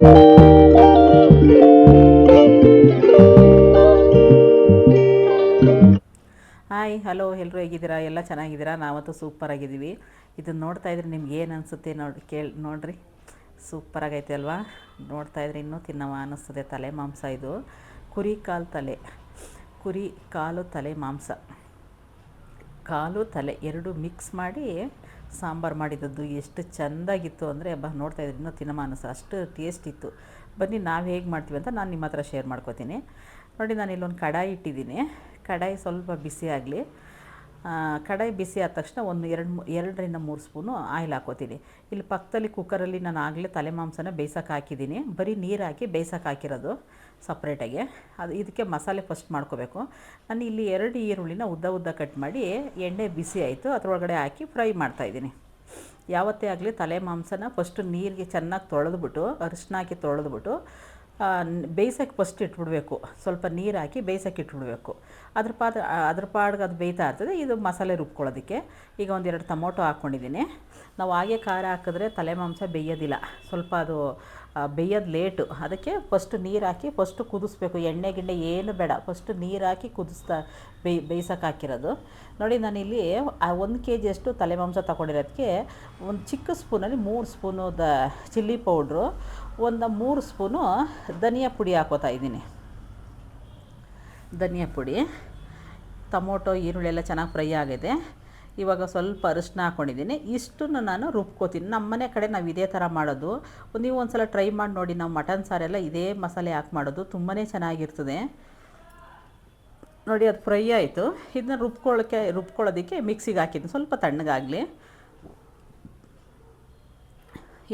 Hi hello ಎಲ್ಲರೂ ಹೇಗಿದ್ದೀರಾ? ಎಲ್ಲ ಚೆನ್ನಾಗಿದ್ದೀರಾ? ನಾವಂತೂ ಸೂಪರಾಗಿದ್ದೀವಿ. ಇದನ್ನು ನೋಡ್ತಾ ಇದ್ರೆ ನಿಮ್ಗೆ ಏನು ಅನಿಸುತ್ತೆ ನೋಡ್ರಿ, ಸೂಪರಾಗೈತೆ ಅಲ್ವಾ? ನೋಡ್ತಾ ಇದ್ರೆ ಇನ್ನೂ ತಿನ್ನವ ಅನ್ನಿಸ್ತದೆ. ತಲೆ ಮಾಂಸ ಇದು, ಕುರಿ ಕಾಲು ತಲೆ ಮಾಂಸ, ಕಾಲು ತಲೆ ಎರಡು ಮಿಕ್ಸ್ ಮಾಡಿ ಸಾಂಬಾರು ಮಾಡಿದ್ದದ್ದು ಎಷ್ಟು ಚೆಂದಾಗಿತ್ತು ಅಂದರೆ ನೋಡ್ತಾ ಇದ್ರೆ ಇನ್ನೂ ತಿನ್ನಮ ಅನ್ನಿಸ್ತು, ಅಷ್ಟು ಟೇಸ್ಟ್ ಇತ್ತು. ಬನ್ನಿ ನಾವು ಹೇಗೆ ಮಾಡ್ತೀವಿ ಅಂತ ನಾನು ನಿಮ್ಮ ಹತ್ರ ಶೇರ್ ಮಾಡ್ಕೋತೀನಿ. ನೋಡಿ, ನಾನು ಇಲ್ಲೊಂದು ಕಡಾಯಿ ಇಟ್ಟಿದ್ದೀನಿ. ಕಡಾಯಿ ಸ್ವಲ್ಪ ಬಿಸಿ ಆಗಲಿ. ಕಡಾಯಿ ಬಿಸಿ ಆದ ತಕ್ಷಣ ಒಂದು 2-3 ಸ್ಪೂನು ಆಯಿಲ್ ಹಾಕೋತೀನಿ. ಇಲ್ಲಿ ಪಕ್ಕದಲ್ಲಿ ಕುಕ್ಕರಲ್ಲಿ ನಾನು ಆಗಲೇ ತಲೆ ಮಾಂಸನ ಬೇಯಿಸೋಕೆ ಹಾಕಿದ್ದೀನಿ. ಬರೀ ನೀರು ಹಾಕಿ ಬೇಯಿಸೋಕೆ ಹಾಕಿರೋದು ಸಪ್ರೇಟಾಗಿ. ಇದಕ್ಕೆ ಮಸಾಲೆ ಫಸ್ಟ್ ಮಾಡ್ಕೋಬೇಕು. ನಾನು ಇಲ್ಲಿ 2 ಈರುಳ್ಳಿನ ಉದ್ದ ಕಟ್ ಮಾಡಿ ಎಣ್ಣೆ ಬಿಸಿ ಆಯಿತು, ಅದರೊಳಗಡೆ ಹಾಕಿ ಫ್ರೈ ಮಾಡ್ತಾಯಿದ್ದೀನಿ. ಯಾವತ್ತೇ ಆಗಲಿ ತಲೆ ಮಾಂಸನ ಫಸ್ಟು ನೀರಿಗೆ ಚೆನ್ನಾಗಿ ತೊಳೆದ್ಬಿಟ್ಟು, ಅರಿಶಿನ ಹಾಕಿ ತೊಳೆದ್ಬಿಟ್ಟು ಬೇಯಿಸೋಕ್ಕೆ ಫಸ್ಟ್ ಇಟ್ಬಿಡ್ಬೇಕು. ಸ್ವಲ್ಪ ನೀರು ಹಾಕಿ ಬೇಯಿಸೋಕ್ಕೆ ಇಟ್ಬಿಡ್ಬೇಕು. ಅದ್ರ ಪಾಡ್ಗೆ ಅದು ಬೇಯ್ತಾ ಇರ್ತದೆ. ಇದು ಮಸಾಲೆ ರುಬ್ಕೊಳ್ಳೋದಕ್ಕೆ ಈಗ 1-2 ಟೊಮೊಟೊ ಹಾಕ್ಕೊಂಡಿದ್ದೀನಿ. ನಾವು ಹಾಗೆ ಖಾರ ಹಾಕಿದ್ರೆ ತಲೆ ಮಾಂಸ ಬೇಯೋದಿಲ್ಲ, ಸ್ವಲ್ಪ ಅದು ಬೇಯೋದು ಲೇಟು. ಅದಕ್ಕೆ ಫಸ್ಟು ನೀರು ಹಾಕಿ ಫಸ್ಟು ಕುದಿಸ್ಬೇಕು. ಎಣ್ಣೆ ಗಿಣ್ಣೆ ಏನು ಬೇಡ, ಫಸ್ಟು ನೀರು ಹಾಕಿ ಬೇಯಿಸೋಕೆ ಹಾಕಿರೋದು. ನೋಡಿ, ನಾನಿಲ್ಲಿ 1 kg ಅಷ್ಟು ತಲೆ ಮಾಂಸ ತೊಗೊಂಡಿರೋದಕ್ಕೆ ಒಂದು ಚಿಕ್ಕ ಸ್ಪೂನಲ್ಲಿ 3 ಸ್ಪೂನು ಚಿಲ್ಲಿ ಪೌಡ್ರು, ಒಂದು 3 ಸ್ಪೂನು ಧನಿಯಾ ಪುಡಿ ಹಾಕೋತಾ ಇದ್ದೀನಿ. ಧನಿಯಾ ಪುಡಿ, ಟೊಮೊಟೊ ಈರುಳ್ಳಿ ಎಲ್ಲ ಚೆನ್ನಾಗಿ ಫ್ರೈ ಆಗಿದೆ. ಇವಾಗ ಸ್ವಲ್ಪ ಅರಿಶಿನ ಹಾಕ್ಕೊಂಡಿದ್ದೀನಿ. ಇಷ್ಟನ್ನು ನಾನು ರುಬ್ಕೋತೀನಿ. ನಮ್ಮ ಮನೆ ಕಡೆ ನಾವು ಇದೇ ಥರ ಮಾಡೋದು. ನೀವು ಒಂದು ಸಲ ಟ್ರೈ ಮಾಡಿ ನೋಡಿ. ನಾವು ಮಟನ್ ಸಾರೆಲ್ಲ ಇದೇ ಮಸಾಲೆ ಹಾಕಿ ಮಾಡೋದು, ತುಂಬಾ ಚೆನ್ನಾಗಿರ್ತದೆ. ನೋಡಿ, ಅದು ಫ್ರೈ ಆಯಿತು. ಇದನ್ನ ರುಬ್ಕೊಳ್ಳೋದಕ್ಕೆ ಮಿಕ್ಸಿಗೆ ಹಾಕಿದ್ದೀನಿ, ಸ್ವಲ್ಪ ತಣ್ಣಗಾಗಲಿ.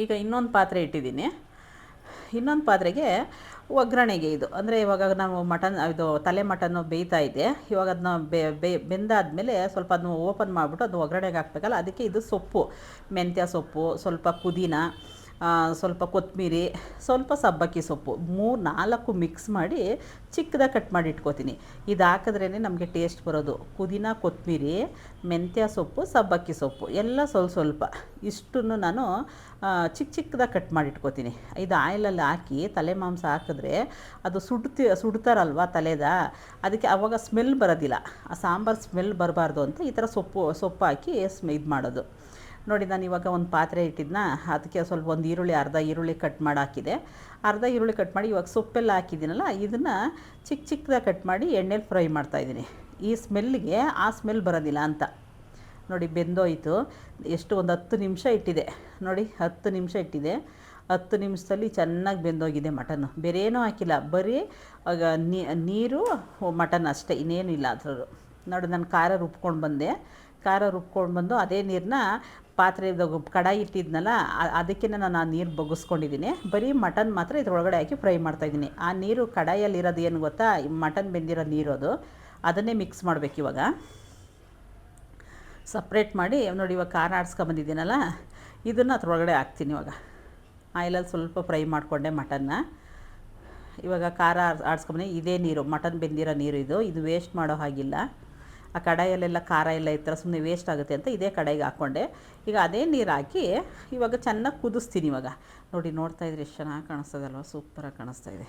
ಈಗ ಇನ್ನೊಂದು ಪಾತ್ರೆ ಇಟ್ಟಿದ್ದೀನಿ. ಇನ್ನೊಂದು ಪಾತ್ರೆಗೆ ಒಗ್ಗರಣೆಗೆ ಇದು ಅಂದರೆ ಇವಾಗ ನಾವು ತಲೆ ಮಟನ್ನು ಬೇಯ್ತಾ ಇದೆ. ಇವಾಗ ಅದನ್ನ ಬೆಂದಾದಮೇಲೆ ಸ್ವಲ್ಪ ಅದನ್ನ ಓಪನ್ ಮಾಡಿಬಿಟ್ಟು ಅದು ಒಗ್ಗರಣೆಗೆ ಹಾಕಬೇಕಲ್ಲ, ಅದಕ್ಕೆ ಇದು ಸೊಪ್ಪು, ಮೆಂತ್ಯ ಸೊಪ್ಪು, ಸ್ವಲ್ಪ ಪುದೀನ, ಸ್ವಲ್ಪ ಕೊತ್ತಂಬರಿ, ಸ್ವಲ್ಪ ಸಬ್ಬಕ್ಕಿ ಸೊಪ್ಪು 3-4 ಮಿಕ್ಸ್ ಮಾಡಿ ಚಿಕ್ಕದಾಗಿ ಕಟ್ ಮಾಡಿ ಇಟ್ಕೋತೀನಿ. ಇದು ಹಾಕಿದ್ರೇ ನಮಗೆ ಟೇಸ್ಟ್ ಬರೋದು. ಪುದೀನ, ಕೊತ್ತಂಬರಿ, ಮೆಂತ್ಯ ಸೊಪ್ಪು, ಸಬ್ಬಕ್ಕಿ ಸೊಪ್ಪು ಎಲ್ಲ ಸ್ವಲ್ಪ ಇಷ್ಟನ್ನು ನಾನು ಚಿಕ್ಕದಾಗಿ ಕಟ್ ಮಾಡಿ ಇಟ್ಕೋತೀನಿ. ಇದು ಆಯಿಲಲ್ಲಿ ಹಾಕಿ ತಲೆ ಮಾಂಸ ಹಾಕಿದ್ರೆ ಅದು ಸುಡ್ತಾರಲ್ವ ತಲೆದ, ಅದಕ್ಕೆ ಆವಾಗ ಸ್ಮೆಲ್ ಬರೋದಿಲ್ಲ. ಆ ಸಾಂಬಾರು ಸ್ಮೆಲ್ ಬರಬಾರ್ದು ಅಂತ ಈ ಥರ ಸೊಪ್ಪು ಹಾಕಿ ಇದು ಮಾಡೋದು. ನೋಡಿ, ನಾನು ಇವಾಗ ಒಂದು ಪಾತ್ರೆ ಇಟ್ಟಿದ್ದನ್ನ ಅದಕ್ಕೆ ಸ್ವಲ್ಪ ಒಂದು ಅರ್ಧ ಈರುಳ್ಳಿ ಕಟ್ ಮಾಡಿ ಹಾಕಿದೆ. ಅರ್ಧ ಈರುಳ್ಳಿ ಕಟ್ ಮಾಡಿ ಇವಾಗ ಸೊಪ್ಪೆಲ್ಲ ಹಾಕಿದ್ದೀನಲ್ಲ, ಇದನ್ನು ಚಿಕ್ಕದಾಗಿ ಕಟ್ ಮಾಡಿ ಎಣ್ಣೆಲಿ ಫ್ರೈ ಮಾಡ್ತಾಯಿದ್ದೀನಿ. ಈ ಸ್ಮೆಲ್ಗೆ ಆ ಸ್ಮೆಲ್ ಬರೋದಿಲ್ಲ ಅಂತ. ನೋಡಿ, ಬೆಂದೋಯ್ತು. ಎಷ್ಟು ಒಂದು 10 ನಿಮಿಷ ಇಟ್ಟಿದೆ. ನೋಡಿ, 10 ನಿಮಿಷ ಇಟ್ಟಿದೆ. 10 ನಿಮಿಷದಲ್ಲಿ ಚೆನ್ನಾಗಿ ಬೆಂದೋಗಿದೆ ಮಟನ್ನು. ಬೇರೆ ಏನೂ ಹಾಕಿಲ್ಲ, ಬರೀ ನೀರು, ಮಟನ್ ಅಷ್ಟೇ, ಇನ್ನೇನು ಇಲ್ಲ ಅದ್ರದ್ದು. ನೋಡಿ, ನಾನು ಖಾರ ರುಬ್ಕೊಂಡು ಬಂದು ಅದೇ ನೀರನ್ನ ಕಡಾಯಿ ಇಟ್ಟಿದ್ನಲ್ಲ ಅದಕ್ಕೆ ನಾನು ಆ ನೀರು ಬಗ್ಗಿಸ್ಕೊಂಡಿದ್ದೀನಿ. ಬರೀ ಮಟನ್ ಮಾತ್ರ ಇದ್ರೊಳಗಡೆ ಹಾಕಿ ಫ್ರೈ ಮಾಡ್ತಾಯಿದ್ದೀನಿ. ಆ ನೀರು ಕಡಾಯಲ್ಲಿರೋದು ಏನು ಗೊತ್ತಾ, ಮಟನ್ ಬೆಂದಿರೋ ನೀರು ಅದನ್ನೇ ಮಿಕ್ಸ್ ಮಾಡಬೇಕು. ಇವಾಗ ಸಪ್ರೇಟ್ ಮಾಡಿ ನೋಡಿ, ಇವಾಗ ಖಾರ ಆಡಿಸ್ಕೊಂಬಂದಿದ್ದೀನಲ್ಲ ಇದನ್ನು ಅದ್ರೊಳಗಡೆ ಹಾಕ್ತೀನಿ. ಇವಾಗ ಆಯಿಲಲ್ಲಿ ಸ್ವಲ್ಪ ಫ್ರೈ ಮಾಡಿಕೊಂಡೆ ಮಟನ್ನ. ಇವಾಗ ಖಾರ ಆಡಿಸ್ಕೊಂಬಂದು ಇದೇ ನೀರು, ಮಟನ್ ಬೆಂದಿರೋ ನೀರು ಇದು ವೇಸ್ಟ್ ಮಾಡೋ ಹಾಗಿಲ್ಲ. ಆ ಕಡಾಯಲ್ಲೆಲ್ಲ ಖಾರ ಎಲ್ಲ ಈ ಥರ ಸುಮ್ಮನೆ ವೇಸ್ಟ್ ಆಗುತ್ತೆ ಅಂತ ಇದೇ ಕಡಾಯಿಗೆ ಹಾಕ್ಕೊಂಡೆ. ಈಗ ಅದೇ ನೀರು ಹಾಕಿ ಇವಾಗ ಚೆನ್ನಾಗಿ ಕುದಿಸ್ತೀನಿ. ಇವಾಗ ನೋಡ್ತಾ ಇದ್ರೆ ಎಷ್ಟು ಚೆನ್ನಾಗಿ ಕಾಣಿಸ್ತದಲ್ವ, ಸೂಪರಾಗಿ ಕಾಣಿಸ್ತಾ ಇದೆ.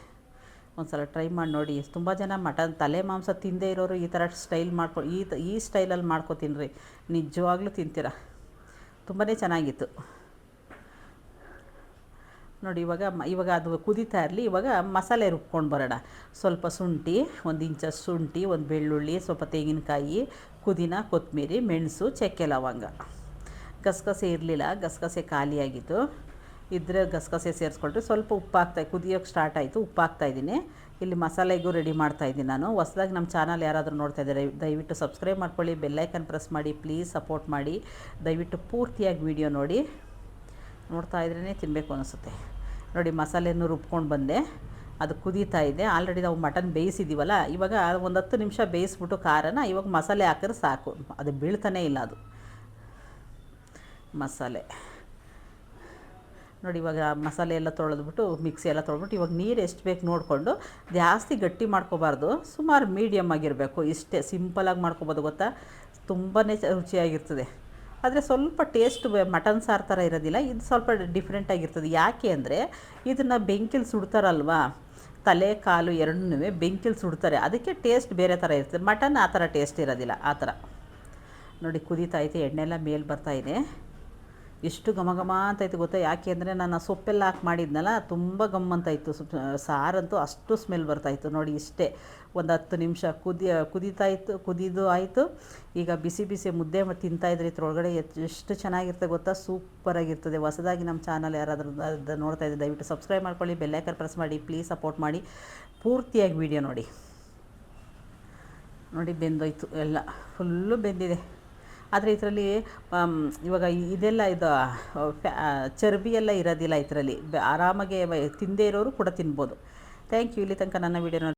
ಒಂದು ಸಲ ಟ್ರೈ ಮಾಡಿ ನೋಡಿ. ತುಂಬ ಜನ ಮಟನ್ ತಲೆ ಮಾಂಸ ತಿಂದೇ ಇರೋರು ಈ ಥರ ಸ್ಟೈಲ್ ಈ ಸ್ಟೈಲಲ್ಲಿ ಮಾಡ್ಕೊತೀನಿ, ನಿಜವಾಗ್ಲೂ ತಿಂತೀರ. ತುಂಬಾ ಚೆನ್ನಾಗಿತ್ತು. ನೋಡಿ, ಇವಾಗ ಅದು ಕುದೀತಾ ಇರಲಿ. ಇವಾಗ ಮಸಾಲೆ ರುಬ್ಕೊಂಡು ಬರೋಣ. ಸ್ವಲ್ಪ ಶುಂಠಿ, 1 ಇಂಚಷ್ಟು ಶುಂಠಿ, ಒಂದು ಬೆಳ್ಳುಳ್ಳಿ, ಸ್ವಲ್ಪ ತೆಂಗಿನಕಾಯಿ, ಪುದೀನ, ಕೊತ್ತಂಬರಿ, ಮೆಣಸು, ಚಕ್ಕೆ, ಲವಂಗ. ಗಸಗಸೆ ಇರಲಿಲ್ಲ, ಗಸಗಸೆ ಖಾಲಿಯಾಗಿತ್ತು. ಇದ್ದರೆ ಗಸಗಸೆ ಸೇರಿಸ್ಕೊಳ್ರಿ. ಸ್ವಲ್ಪ ಉಪ್ಪು ಕುದಿಯೋಕ್ಕೆ ಸ್ಟಾರ್ಟ್ ಆಯಿತು, ಉಪ್ಪು ಹಾಕ್ತಾಯಿದ್ದೀನಿ. ಇಲ್ಲಿ ಮಸಾಲೆಗೂ ರೆಡಿ ಮಾಡ್ತಾಯಿದ್ದೀನಿ ನಾನು. ಹೊಸದಾಗಿ ನಮ್ಮ ಚಾನಲ್ ಯಾರಾದರೂ ನೋಡ್ತಾ ಇದ್ದಾರೆ ದಯವಿಟ್ಟು ಸಬ್ಸ್ಕ್ರೈಬ್ ಮಾಡ್ಕೊಳ್ಳಿ, ಬೆಲ್ಲೈಕನ್ ಪ್ರೆಸ್ ಮಾಡಿ, ಪ್ಲೀಸ್ ಸಪೋರ್ಟ್ ಮಾಡಿ. ದಯವಿಟ್ಟು ಪೂರ್ತಿಯಾಗಿ ವಿಡಿಯೋ ನೋಡ್ತಾ ಇದ್ರೇ ತಿನ್ನಬೇಕು ಅನಿಸುತ್ತೆ. ನೋಡಿ, ಮಸಾಲೆಯನ್ನು ರುಬ್ಕೊಂಡು ಬಂದೆ, ಅದು ಕುದೀತಾ ಇದೆ. ಆಲ್ರೆಡಿ ನಾವು ಮಟನ್ ಬೇಯಿಸಿದ್ದೀವಲ್ಲ, ಇವಾಗ ಒಂದು 10 ನಿಮಿಷ ಬೇಯಿಸ್ಬಿಟ್ಟು ಖಾರನ ಇವಾಗ ಮಸಾಲೆ ಹಾಕಿದ್ರೆ ಸಾಕು. ಅದು ಬೀಳ್ತಾನೇ ಇಲ್ಲ ಅದು ಮಸಾಲೆ. ನೋಡಿ, ಇವಾಗ ಮಸಾಲೆ ಎಲ್ಲ ತೊಳೆದ್ಬಿಟ್ಟು ಮಿಕ್ಸಿ ಎಲ್ಲ ತೊಳೆದ್ಬಿಟ್ಟು ಇವಾಗ ನೀರು ಎಷ್ಟು ಬೇಕು ನೋಡಿಕೊಂಡು, ಜಾಸ್ತಿ ಗಟ್ಟಿ ಮಾಡ್ಕೋಬಾರ್ದು, ಸುಮಾರು ಮೀಡಿಯಮ್ ಆಗಿರಬೇಕು. ಇಷ್ಟೇ ಸಿಂಪಲಾಗಿ ಮಾಡ್ಕೊಬೋದು ಗೊತ್ತಾ, ತುಂಬಾ ರುಚಿಯಾಗಿರ್ತದೆ. ಆದರೆ ಸ್ವಲ್ಪ ಟೇಸ್ಟ್ ಮಟನ್ ಸಾರು ಥರ ಇರೋದಿಲ್ಲ, ಇದು ಸ್ವಲ್ಪ ಡಿಫ್ರೆಂಟಾಗಿರ್ತದೆ. ಯಾಕೆ ಅಂದರೆ ಇದನ್ನು ಬೆಂಕಿಲಿ ಸುಡ್ತಾರಲ್ವಾ, ತಲೆ ಕಾಲು ಎರಡನ್ನೂ ಬೆಂಕಿಲಿ ಸುಡ್ತಾರೆ, ಅದಕ್ಕೆ ಟೇಸ್ಟ್ ಬೇರೆ ಥರ ಇರ್ತದೆ. ಮಟನ್ ಆ ಥರ ಟೇಸ್ಟ್ ಇರೋದಿಲ್ಲ. ಆ ಥರ ನೋಡಿ ಕುದೀತಾ ಐತೆ, ಎಣ್ಣೆಲ್ಲ ಮೇಲೆ ಬರ್ತಾಯಿದೆ. ಎಷ್ಟು ಘಮ ಘಮ ಅಂತೈತೆ ಗೊತ್ತಾ? ಯಾಕೆ ಅಂದರೆ ನಾನು ಸೊಪ್ಪೆಲ್ಲ ಹಾಕಿ ಮಾಡಿದ್ನಲ್ಲ, ತುಂಬ ಗಮ್ ಅಂತಾಯಿತು. ಸಾರಂತೂ ಅಷ್ಟು ಸ್ಮೆಲ್ ಬರ್ತಾಯಿತ್ತು. ನೋಡಿ ಇಷ್ಟೇ, ಒಂದು 10 ನಿಮಿಷ ಕುದೀತಾಯಿತ್ತು, ಕುದಿದು ಆಯಿತು. ಈಗ ಬಿಸಿ ಬಿಸಿ ಮುದ್ದೆ ತಿಂತಾಯಿದ್ರೆ ಇದ್ರೊಳಗಡೆ ಎಷ್ಟು ಚೆನ್ನಾಗಿರ್ತದೆ ಗೊತ್ತಾ? ಸೂಪರಾಗಿರ್ತದೆ. ಹೊಸದಾಗಿ ನಮ್ಮ ಚಾನಲ್ ಯಾರಾದರೂ ನೋಡ್ತಾ ಇದ್ದರೆ ದಯವಿಟ್ಟು ಸಬ್ಸ್ಕ್ರೈಬ್ ಮಾಡ್ಕೊಳ್ಳಿ, ಬೆಲ್ಲೈಕನ್ ಪ್ರೆಸ್ ಮಾಡಿ, ಪ್ಲೀಸ್ ಸಪೋರ್ಟ್ ಮಾಡಿ, ಪೂರ್ತಿಯಾಗಿ ವೀಡಿಯೋ ನೋಡಿ. ನೋಡಿ ಬೆಂದೋಯ್ತು, ಎಲ್ಲ ಫುಲ್ಲು ಬೆಂದಿದೆ. ಆದರೆ ಇದರಲ್ಲಿ ಇವಾಗ ಇದೆಲ್ಲ ಇದು ಚರ್ಬಿ ಎಲ್ಲ ಇರೋದಿಲ್ಲ ಇದರಲ್ಲಿ. ಆರಾಮಾಗಿ ತಿಂದೇ ಇರೋರು ಕೂಡ ತಿನ್ಬೋದು. Thank you. ಇಲ್ಲಿ ತನಕ ನನ್ನ ವೀಡಿಯೋ ನೋಡಿ.